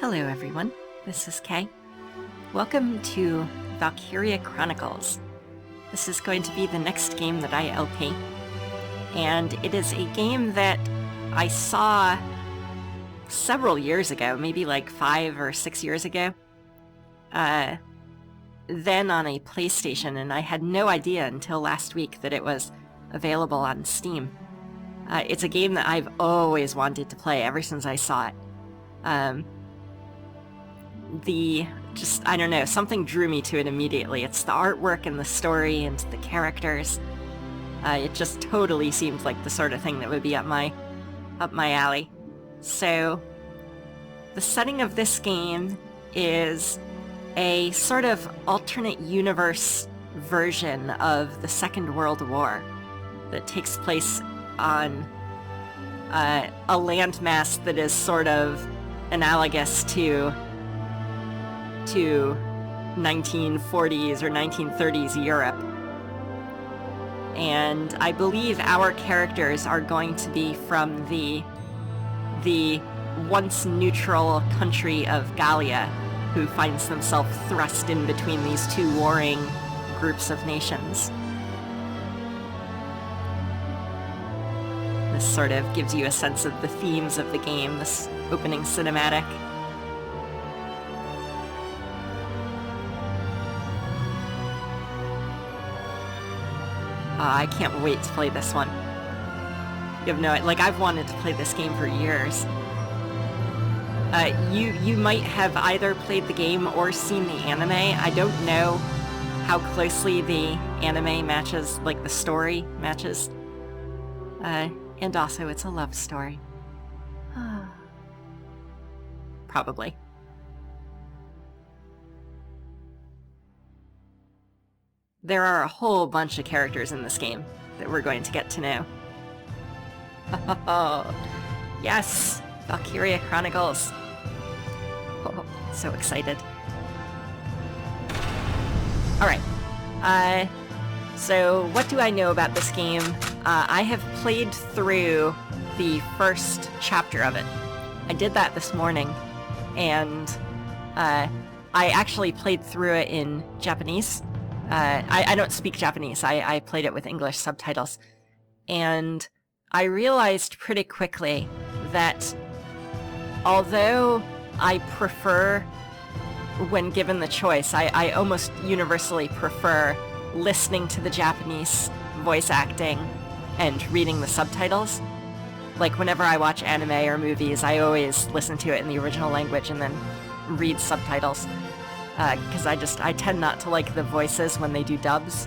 Hello everyone, this is Kay. Welcome to Valkyria Chronicles. This is going to be the next game that I LP, and it is a game that I saw several years ago, maybe like 5 or 6 years ago, then on a PlayStation, and I had no idea until last week that it was available on Steam. It's a game that I've always wanted to play ever since I saw it. I don't know, something drew me to it immediately. It's the artwork and the story and the characters. It just totally seemed like the sort of thing that would be up my alley. So, the setting of this game is a sort of alternate universe version of the Second World War that takes place on a landmass that is sort of analogous to 1940s or 1930s Europe. And I believe our characters are going to be from the once neutral country of Gallia, who finds themselves thrust in between these two warring groups of nations. This sort of gives you a sense of the themes of the game, this opening cinematic. I can't wait to play this one. You have no, I've wanted to play this game for years. You might have either played the game or seen the anime. I don't know how closely the anime matches, the story matches. And also, it's a love story. Probably. There are a whole bunch of characters in this game that we're going to get to know. Oh, yes! Valkyria Chronicles! Oh, so excited. Alright. So what do I know about this game? I have played through the first chapter of it. I did that this morning, and I actually played through it in Japanese. I don't speak Japanese. I played it with English subtitles. And I realized pretty quickly that although I prefer, when given the choice, I almost universally prefer listening to the Japanese voice acting and reading the subtitles. Whenever I watch anime or movies, I always listen to it in the original language and then read subtitles. Because I tend not to like the voices when they do dubs.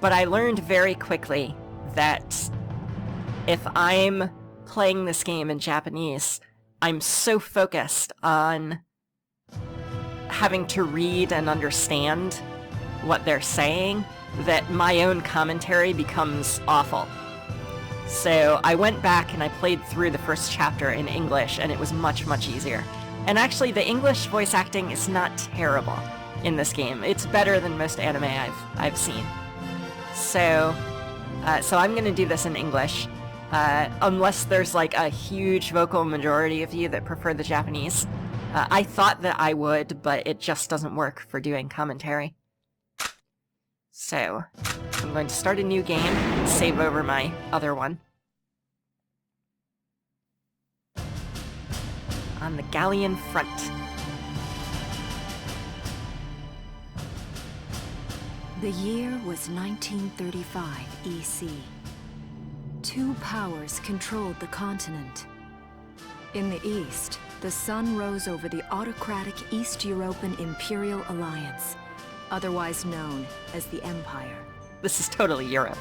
But I learned very quickly that if I'm playing this game in Japanese, I'm so focused on having to read and understand what they're saying that my own commentary becomes awful. So I went back and I played through the first chapter in English, and it was much, much easier. And actually, the English voice acting is not terrible in this game. It's better than most anime I've seen. So I'm going to do this in English, unless there's a huge vocal majority of you that prefer the Japanese. I thought that I would, but it just doesn't work for doing commentary. So I'm going to start a new game and save over my other one. On the Gallian front. The year was 1935 EC. Two powers controlled the continent. In the east, the sun rose over the autocratic East European Imperial Alliance, otherwise known as the Empire. This is totally Europe.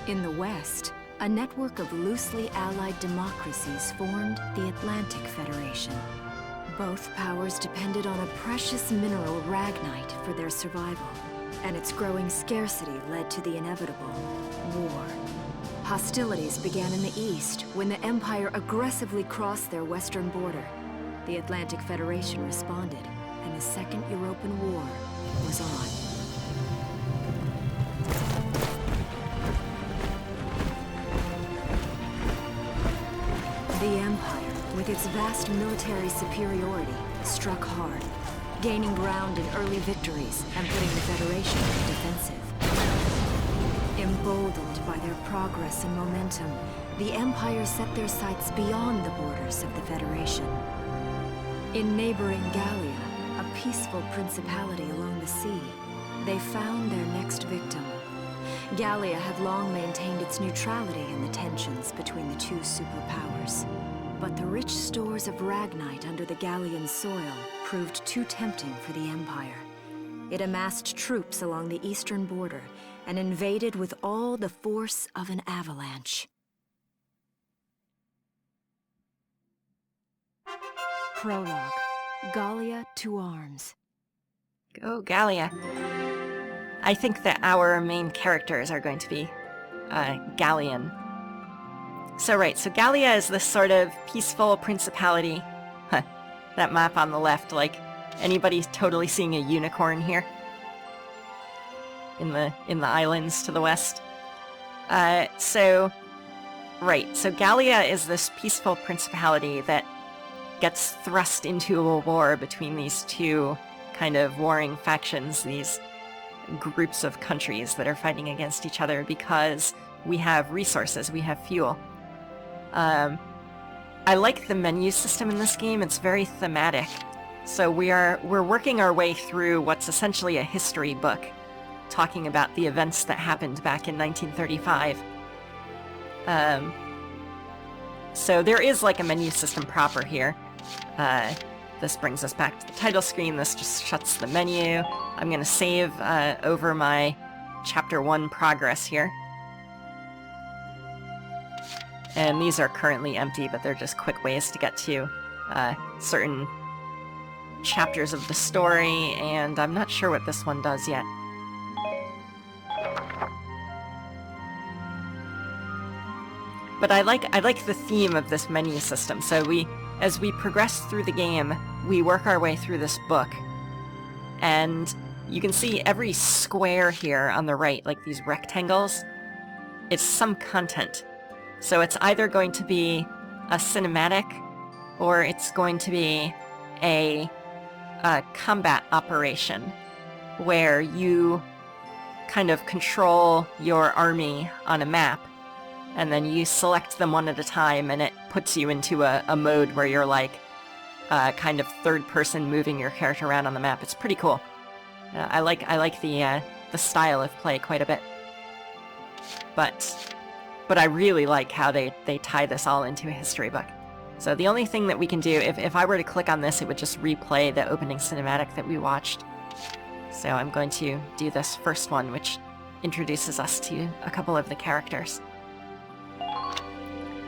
In the west, a network of loosely allied democracies formed the Atlantic Federation. Both powers depended on a precious mineral, ragnite, for their survival, and its growing scarcity led to the inevitable war. Hostilities began in the east when the Empire aggressively crossed their western border. The Atlantic Federation responded, and the Second European War was on. The Empire with its vast military superiority, struck hard, gaining ground in early victories and putting the Federation on the defensive. Emboldened by their progress and momentum, the Empire set their sights beyond the borders of the Federation. In neighboring Gallia, a peaceful principality along the sea, they found their next victim. Gallia had long maintained its neutrality in the tensions between the two superpowers. But the rich stores of Ragnite under the Gallian soil proved too tempting for the Empire. It amassed troops along the eastern border and invaded with all the force of an avalanche. Prologue. Gallia to arms. Go Gallia. I think that our main characters are going to be Gallian. So right, so Gallia is this sort of peaceful principality. Huh, that map on the left, like, anybody totally seeing a unicorn here? In the islands to the west. So Gallia is this peaceful principality that gets thrust into a war between these two kind of warring factions, these groups of countries that are fighting against each other because we have resources, we have fuel. I like the menu system in this game. It's very thematic. So we're working our way through what's essentially a history book, talking about the events that happened back in 1935. So there is like a menu system proper here. This brings us back to the title screen. This just shuts the menu. I'm going to save over my Chapter 1 progress here. And these are currently empty, but they're just quick ways to get to certain chapters of the story, and I'm not sure what this one does yet. But I like the theme of this menu system. So as we progress through the game, we work our way through this book. And you can see every square here on the right, like these rectangles, it's some content. So it's either going to be a cinematic, or it's going to be a combat operation, where you kind of control your army on a map, and then you select them one at a time, and it puts you into a mode where you're like kind of third person moving your character around on the map. It's pretty cool. I like the style of play quite a bit. But I really like how they tie this all into a history book. So the only thing that we can do, if I were to click on this, it would just replay the opening cinematic that we watched. So I'm going to do this first one, which introduces us to a couple of the characters.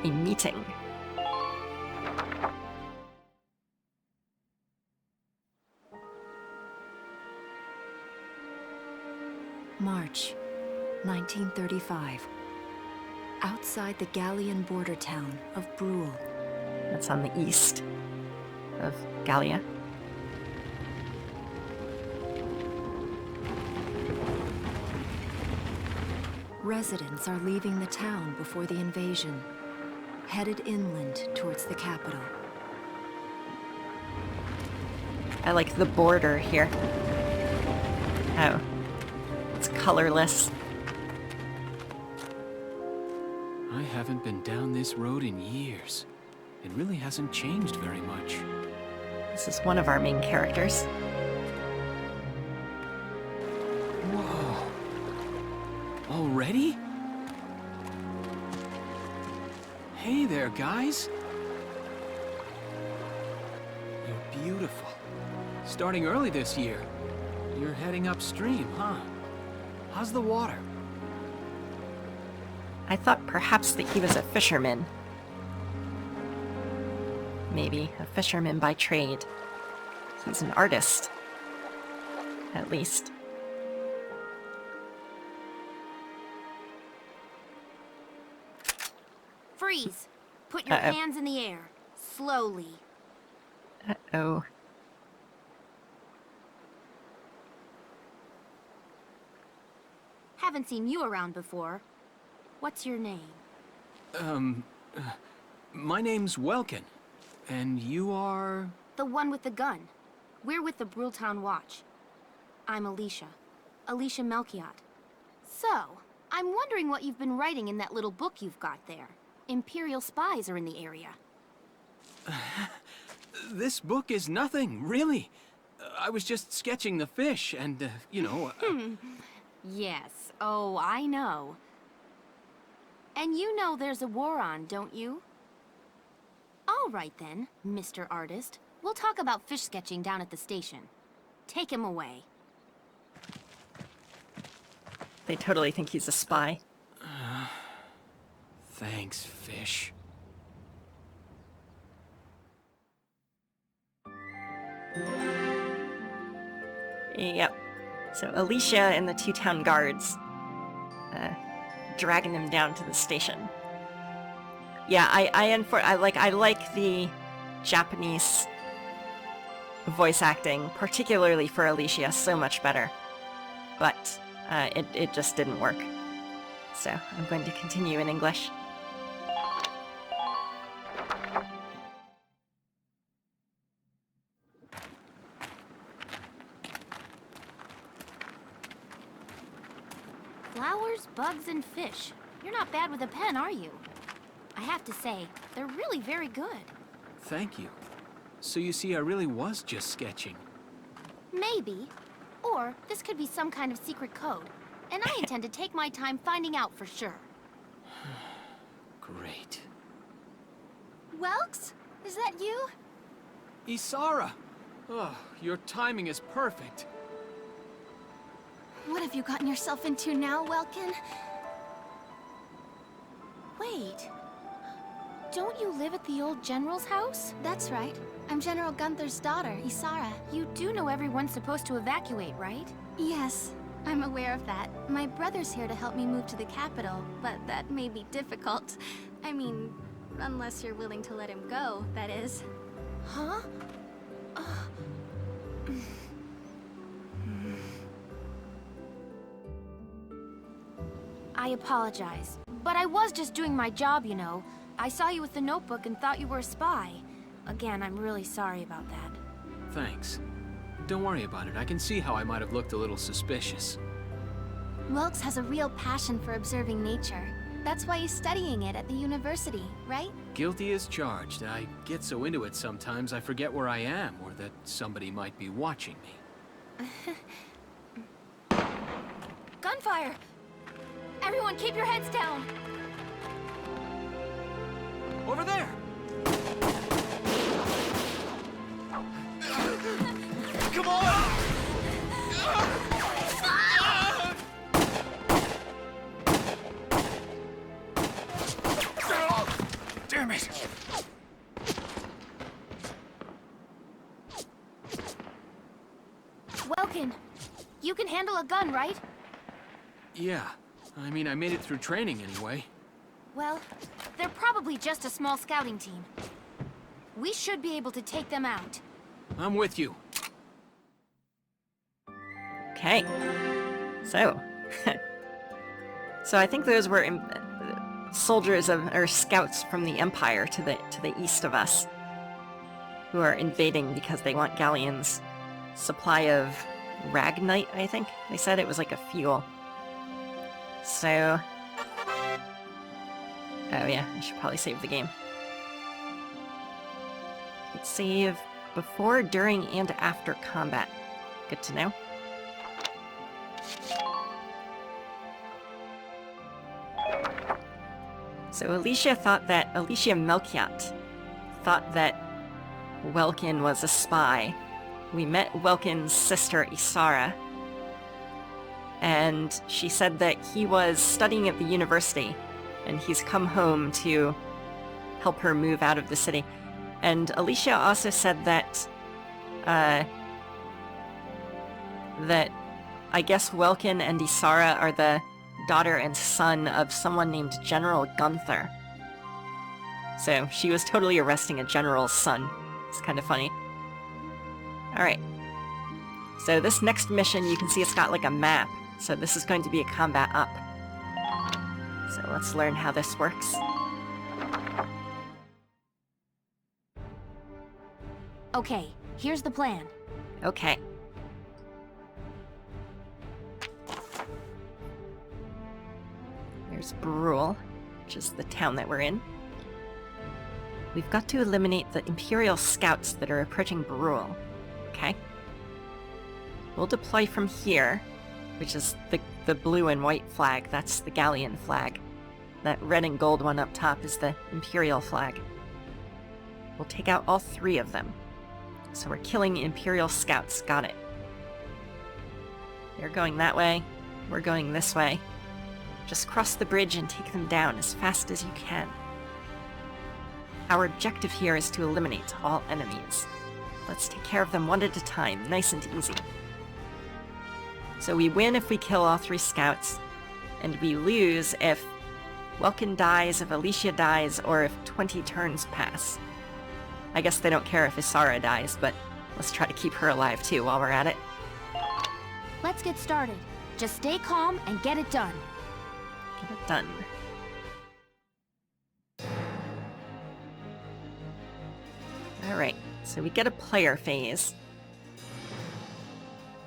A meeting. March, 1935. Outside the Gallian border town of Bruhl. That's on the east of Gallia. Residents are leaving the town before the invasion, headed inland towards the capital. I like the border here. Oh, it's colorless. I haven't been down this road in years. It really hasn't changed very much. This is one of our main characters. Whoa. Already? Hey there, guys. You're beautiful. Starting early this year. You're heading upstream, huh? How's the water? I thought perhaps that he was a fisherman. Maybe a fisherman by trade. He's an artist. At least. Freeze! Put your hands in the air. Slowly. Uh-oh. Haven't seen you around before. What's your name? My name's Welkin. And you are... The one with the gun. We're with the Bruhl Town Watch. I'm Alesha. Alesha Melchiot. So, I'm wondering what you've been writing in that little book you've got there. Imperial spies are in the area. This book is nothing, really. I was just sketching the fish, and, you know... Yes, oh, I know. And you know there's a war on, don't you? All right then, Mr. Artist. We'll talk about fish sketching down at the station. Take him away. They totally think he's a spy. Thanks, fish. Yep. So Alesha and the two town guards dragging him down to the station. Yeah, I like the Japanese voice acting, particularly for Alesha, so much better. But it just didn't work. So I'm going to continue in English. Flowers, bugs, and fish. You're not bad with a pen, are you? I have to say, they're really very good. Thank you. So you see, I really was just sketching. Maybe. Or this could be some kind of secret code. And I intend to take my time finding out for sure. Great. Welks? Is that you? Isara! Oh, your timing is perfect. What have you gotten yourself into now, Welkin? Wait. Don't you live at the old General's house? That's right. I'm General Gunther's daughter, Isara. You do know everyone's supposed to evacuate, right? Yes, I'm aware of that. My brother's here to help me move to the capital, but that may be difficult. I mean, unless you're willing to let him go, that is. Huh? I apologize, but I was just doing my job, you know. I saw you with the notebook and thought you were a spy. Again, I'm really sorry about that. Thanks. Don't worry about it. I can see how I might have looked a little suspicious. Welks has a real passion for observing nature. That's why he's studying it at the university, right? Guilty as charged. I get so into it sometimes I forget where I am, or that somebody might be watching me. Gunfire! Everyone keep your heads down! Over there! Come on! Damn it! Welkin, you can handle a gun, right? Yeah. I mean, I made it through training anyway. Well, they're probably just a small scouting team. We should be able to take them out. I'm with you. Okay. So. So I think those were soldiers or scouts from the Empire to the east of us, who are invading because they want Gallian's supply of ragnite, I think. They said it was like a fuel. So... Oh yeah, I should probably save the game. Let's save before, during, and after combat. Good to know. So Alesha Melchiot thought that Welkin was a spy. We met Welkin's sister Isara, and she said that he was studying at the university, and he's come home to help her move out of the city. And Alesha also said that, that I guess Welkin and Isara are the daughter and son of someone named General Gunther. So she was totally arresting a general's son. It's kind of funny. Alright. So this next mission, you can see it's got like a map. So this is going to be a combat up. So let's learn how this works. Okay, here's the plan. Okay. There's Brule, which is the town that we're in. We've got to eliminate the Imperial scouts that are approaching Bruhl. Okay? We'll deploy from here, which is the blue and white flag. That's the Gallian flag. That red and gold one up top is the Imperial flag. We'll take out all 3 of them. So we're killing Imperial scouts. Got it. They're going that way. We're going this way. Just cross the bridge and take them down as fast as you can. Our objective here is to eliminate all enemies. Let's take care of them one at a time, nice and easy. So we win if we kill all 3 scouts, and we lose if Welkin dies, if Alesha dies, or if 20 turns pass. I guess they don't care if Isara dies, but let's try to keep her alive too while we're at it. Let's get started. Just stay calm and get it done. Get it done. Alright, so we get a player phase.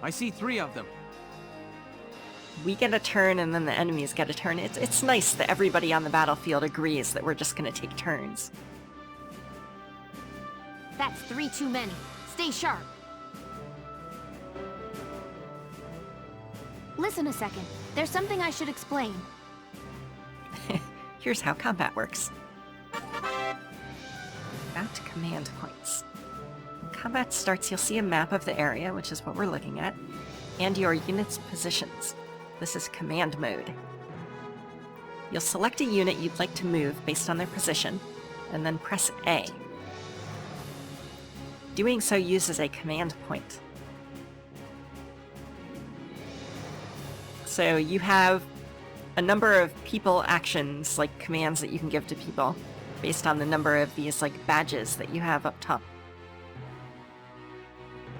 I see 3 of them. We get a turn and then the enemies get a turn. It's nice that everybody on the battlefield agrees that we're just gonna take turns. That's 3 too many. Stay sharp. Listen a second. There's something I should explain. Here's how combat works. Back to command points. When combat starts, you'll see a map of the area, which is what we're looking at, and your unit's positions. This is command mode. You'll select a unit you'd like to move based on their position, and then press A. Doing so uses a command point. So you have a number of people actions, like commands that you can give to people, based on the number of these like badges that you have up top.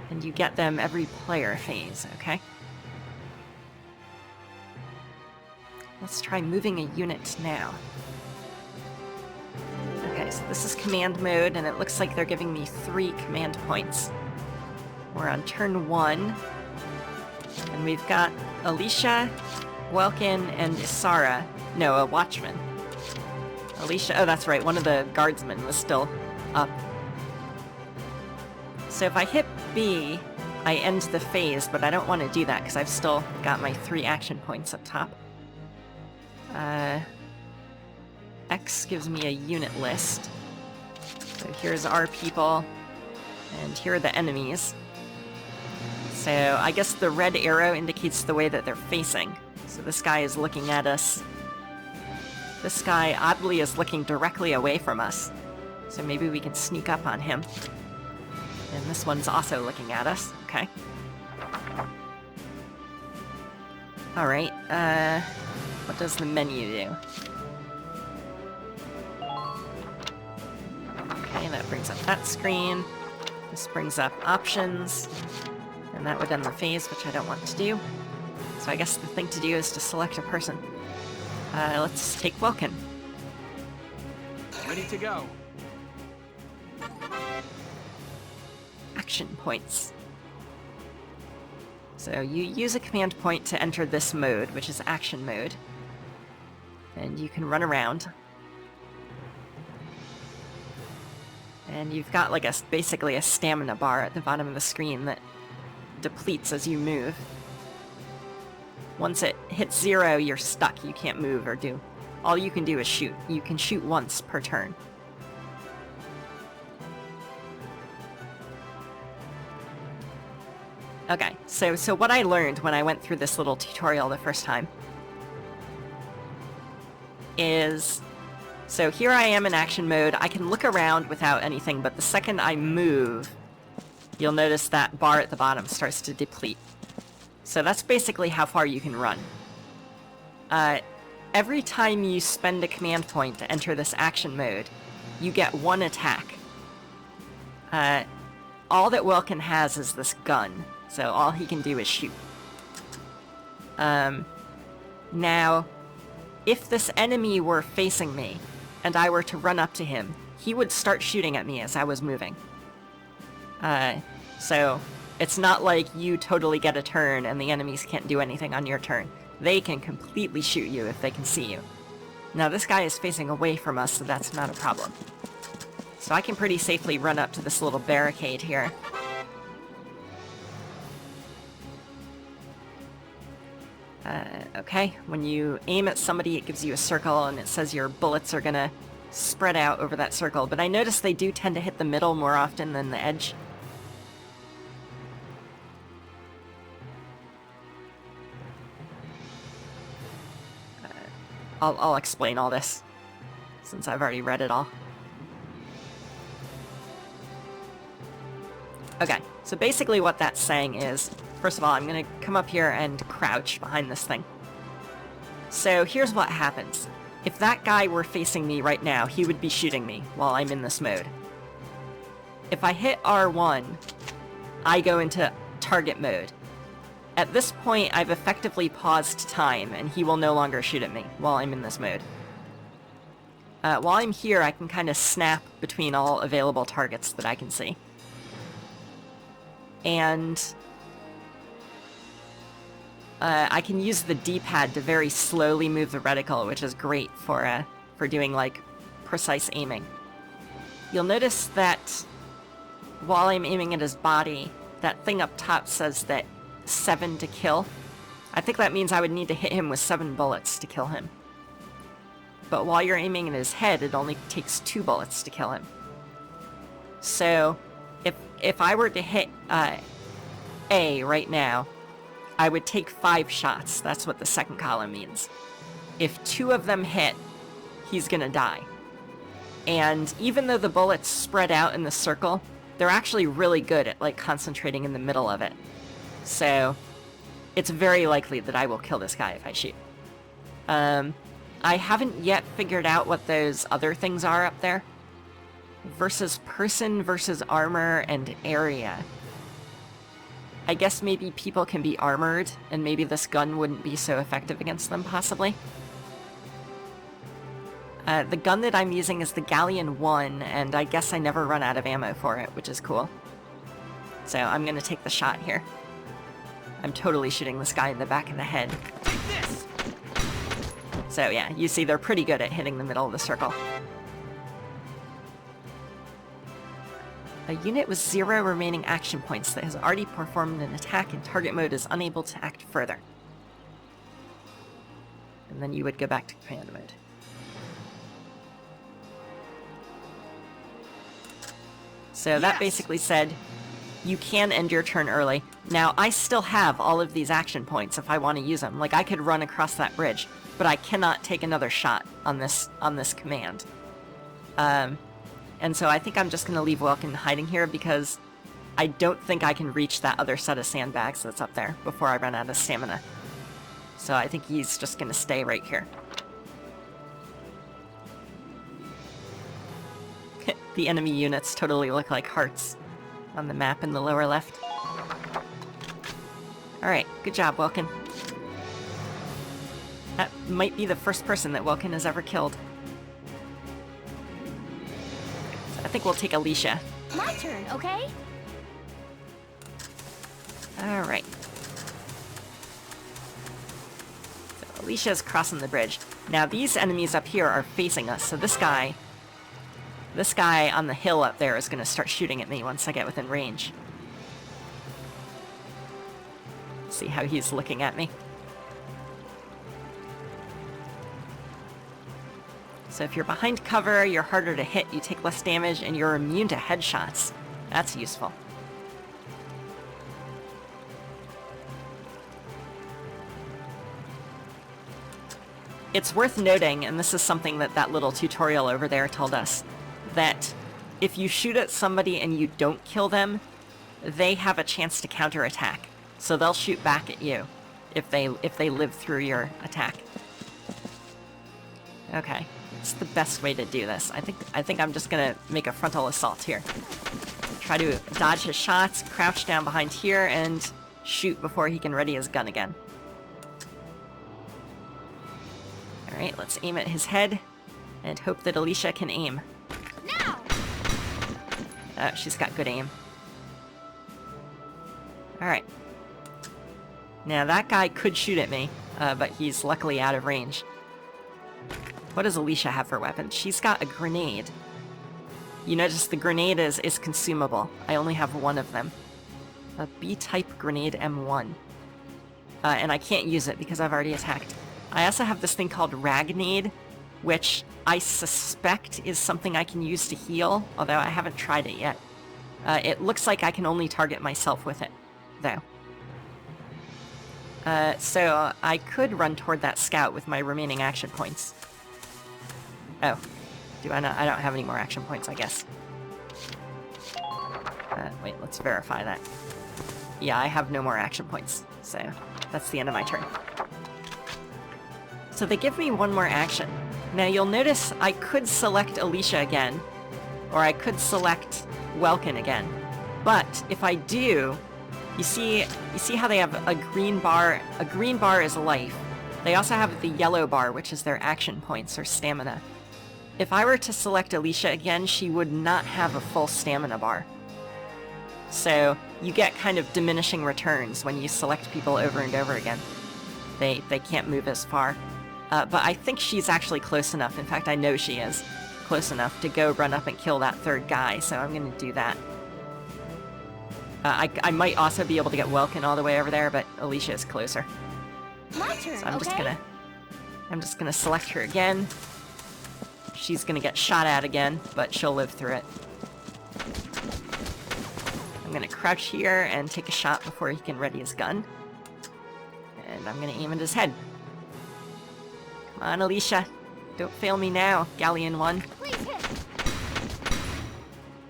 And you get them every player phase, okay? Let's try moving a unit now. Okay, so this is command mode, and it looks like they're giving me 3 command points. We're on turn 1, and we've got Alesha, Welkin, and Isara. No, a watchman. Alesha, oh that's right, one of the guardsmen was still up. So if I hit B, I end the phase, but I don't want to do that because I've still got my 3 action points up top. X gives me a unit list. So here's our people, and here are the enemies. So I guess the red arrow indicates the way that they're facing. So this guy is looking at us. This guy, oddly, is looking directly away from us. So maybe we can sneak up on him. And this one's also looking at us. Okay. Alright, what does the menu do? Okay, that brings up that screen. This brings up options. And that would end the phase, which I don't want to do. So I guess the thing to do is to select a person. Let's take Welkin. Ready to go. Action points. So you use a command point to enter this mode, which is action mode. And you can run around. And you've got like basically a stamina bar at the bottom of the screen that depletes as you move. Once it hits 0, you're stuck. You can't move or do. All you can do is shoot. You can shoot once per turn. Okay, so what I learned when I went through this little tutorial the first time is... So here I am in action mode. I can look around without anything, but the second I move, you'll notice that bar at the bottom starts to deplete. So that's basically how far you can run. Every time you spend a command point to enter this action mode, you get 1 attack. All that Welkin has is this gun, so all he can do is shoot. Now, if this enemy were facing me, and I were to run up to him, he would start shooting at me as I was moving. So it's not like you totally get a turn and the enemies can't do anything on your turn. They can completely shoot you if they can see you. Now this guy is facing away from us, so that's not a problem. So I can pretty safely run up to this little barricade here. Okay, when you aim at somebody, it gives you a circle, and it says your bullets are gonna spread out over that circle, but I notice they do tend to hit the middle more often than the edge. I'll explain all this, since I've already read it all. Okay, so basically what that's saying is, first of all, I'm gonna come up here and crouch behind this thing. So here's what happens. If that guy were facing me right now, he would be shooting me while I'm in this mode. If I hit R1, I go into target mode. At this point, I've effectively paused time, and he will no longer shoot at me while I'm in this mode. While I'm here, I can kind of snap between all available targets that I can see. And I can use the D-pad to very slowly move the reticle, which is great for doing, like, precise aiming. You'll notice that while I'm aiming at his body, that thing up top says that 7 to kill. I think that means I would need to hit him with 7 bullets to kill him. But while you're aiming at his head, it only takes 2 bullets to kill him. So, if I were to hit A right now, I would take 5 shots. That's what the second column means. If 2 of them hit, he's gonna die. And even though the bullets spread out in the circle, they're actually really good at, like, concentrating in the middle of it. So, it's very likely that I will kill this guy if I shoot. I haven't yet figured out what those other things are up there. Versus person, versus armor, and area. I guess maybe people can be armored, and maybe this gun wouldn't be so effective against them, possibly. The gun that I'm using is the Gallian 1, and I guess I never run out of ammo for it, which is cool. So I'm gonna take the shot here. I'm totally shooting this guy in the back of the head. So yeah, you see they're pretty good at hitting the middle of the circle. A unit with 0 remaining action points that has already performed an attack in target mode is unable to act further. And then you would go back to command mode. So that basically said, you can end your turn early. Now, I still have all of these action points if I want to use them. Like, I could run across that bridge, but I cannot take another shot on this command. And so I think I'm just going to leave Welkin hiding here because I don't think I can reach that other set of sandbags that's up there before I run out of stamina. So I think he's just going to stay right here. The enemy units totally look like hearts on the map in the lower left. Alright, good job, Welkin. That might be the first person that Welkin has ever killed. I think we'll take Alesha. My turn, okay? Alright. So Alesha's crossing the bridge. Now these enemies up here are facing us, so this guy on the hill up there is going to start shooting at me once I get within range. See how he's looking at me. So if you're behind cover, you're harder to hit, you take less damage, and you're immune to headshots. That's useful. It's worth noting, and this is something that little tutorial over there told us, that if you shoot at somebody and you don't kill them, they have a chance to counterattack. So they'll shoot back at you if they live through your attack. Okay. It's the best way to do this. I think I'm just gonna make a frontal assault here. Try to dodge his shots, crouch down behind here, and shoot before he can ready his gun again. Alright, let's aim at his head, and hope that Alesha can aim. Now! Oh, she's got good aim. Alright. Now that guy could shoot at me, but he's luckily out of range. What does Alesha have for weapons? She's got a grenade. You notice the grenade is consumable. I only have one of them. A B-type grenade M1. And I can't use it because I've already attacked. I also have this thing called Ragnade, which I suspect is something I can use to heal, although I haven't tried it yet. It looks like I can only target myself with it, though. So I could run toward that scout with my remaining action points. Oh. Do I not? I don't have any more action points, I guess. Wait, let's verify that. Yeah, I have no more action points, so that's the end of my turn. So they give me one more action. Now you'll notice I could select Alesha again, or I could select Welkin again. But if I do, you see how they have a green bar? A green bar is life. They also have the yellow bar, which is their action points or stamina. If I were to select Alesha again, she would not have a full stamina bar. So you get kind of diminishing returns when you select people over and over again. They can't move as far. But I think she's actually close enough. In fact, I know she is close enough to go run up and kill that third guy, so I'm going to do that. I might also be able to get Welkin all the way over there, but Alesha is closer. My turn, So I'm just gonna select her again. She's gonna get shot at again, but she'll live through it. I'm gonna crouch here and take a shot before he can ready his gun. And I'm gonna aim at his head. Come on, Alesha. Don't fail me now, Gallian 1. Please hit.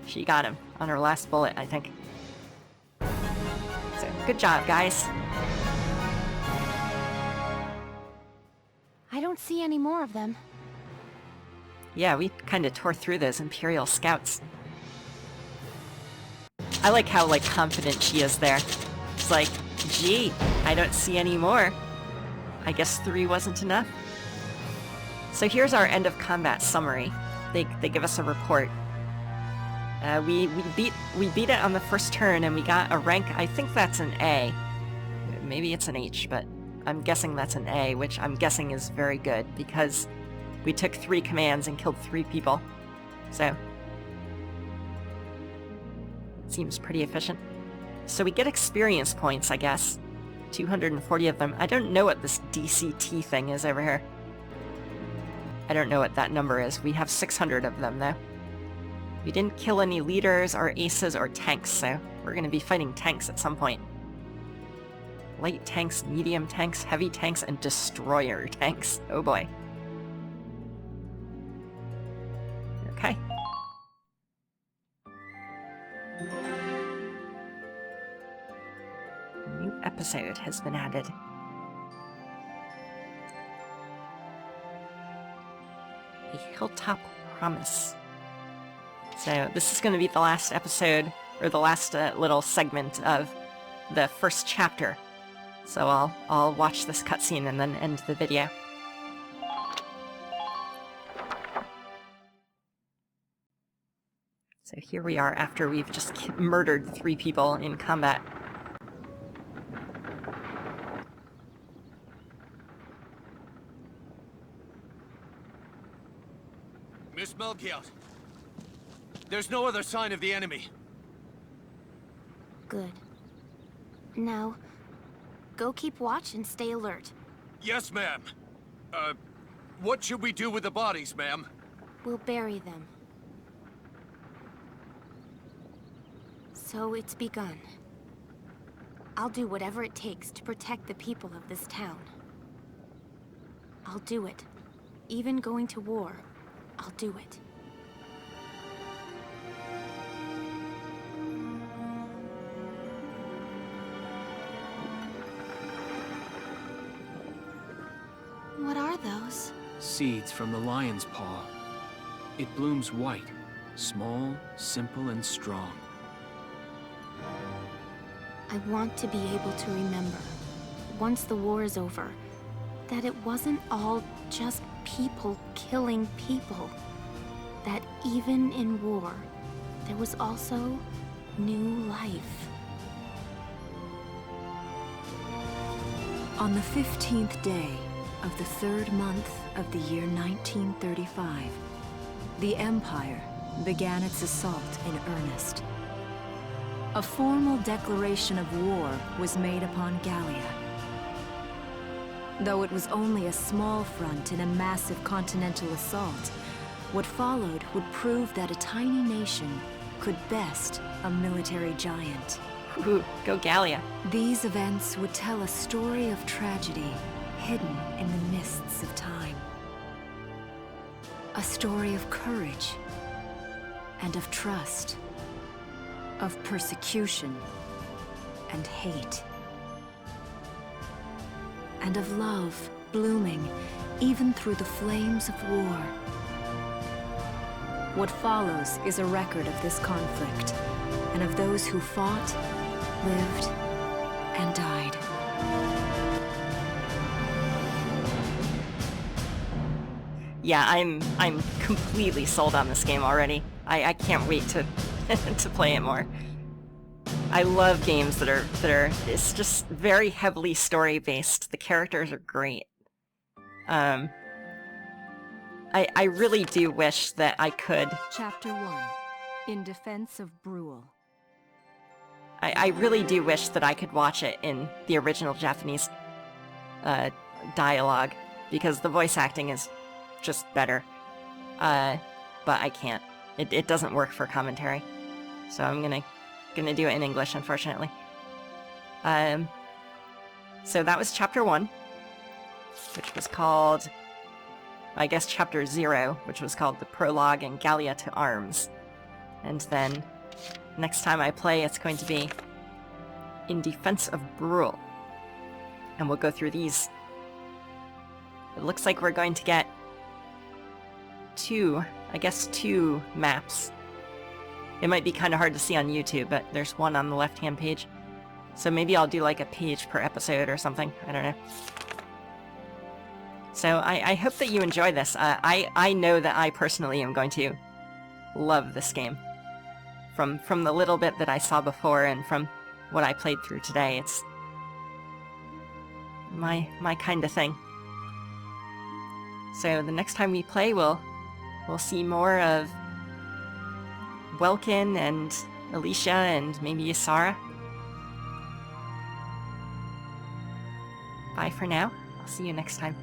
She got him on her last bullet, I think. So, good job, guys. I don't see any more of them. Yeah, we kind of tore through those Imperial scouts. I like how, confident she is there. It's like, gee, I don't see any more. I guess 3 wasn't enough. So here's our end of combat summary. They give us a report. We beat it on the first turn, and we got a rank. I think that's an A. Maybe it's an H, but I'm guessing that's an A, which I'm guessing is very good because we took 3 commands and killed 3 people. So seems pretty efficient. So we get experience points, I guess. 240 of them. I don't know what this DCT thing is over here. I don't know what that number is. We have 600 of them, though. We didn't kill any leaders or aces or tanks, so we're going to be fighting tanks at some point. Light tanks, medium tanks, heavy tanks, and destroyer tanks. Oh boy. Okay. New episode has been added. A Hilltop Promise. So this is going to be the last episode, or the last little segment of the first chapter. So I'll watch this cutscene and then end the video. So here we are after we've just murdered 3 people in combat. Miss Melchiot, there's no other sign of the enemy. Good. Now, go keep watch and stay alert. Yes, ma'am. What should we do with the bodies, ma'am? We'll bury them. So it's begun. I'll do whatever it takes to protect the people of this town. I'll do it. Even going to war, I'll do it. What are those? Seeds from the lion's paw. It blooms white, small, simple, and strong. I want to be able to remember, once the war is over, that it wasn't all just people killing people. That even in war, there was also new life. On the 15th day of the 3rd month of the year 1935, the Empire began its assault in earnest. A formal declaration of war was made upon Gallia. Though it was only a small front in a massive continental assault, what followed would prove that a tiny nation could best a military giant. Ooh, go Gallia. These events would tell a story of tragedy hidden in the mists of time. A story of courage and of trust, of persecution and hate, and of love blooming even through the flames of war. What follows is a record of this conflict, and of those who fought, lived, and died. Yeah, I'm completely sold on this game already. I can't wait to to play it more. I love games that are it's just very heavily story based. The characters are great. I really do wish that I could. Chapter 1. In Defense of Bruhl. I really do wish that I could watch it in the original Japanese dialogue, because the voice acting is just better. But I can't. It doesn't work for commentary. So I'm gonna do it in English, unfortunately. So that was Chapter 1, which was called, I guess, Chapter 0, which was called The Prologue and Gallia to Arms. And then next time I play, it's going to be In Defense of Brule. And we'll go through these. It looks like we're going to get two maps. It might be kind of hard to see on YouTube, but there's one on the left-hand page. So maybe I'll do like a page per episode or something. I don't know. So I hope that you enjoy this. I know that I personally am going to love this game. From the little bit that I saw before and from what I played through today, it's my kind of thing. So the next time we play, we'll see more of Welkin and Alesha and maybe Isara. Bye for now. I'll see you next time.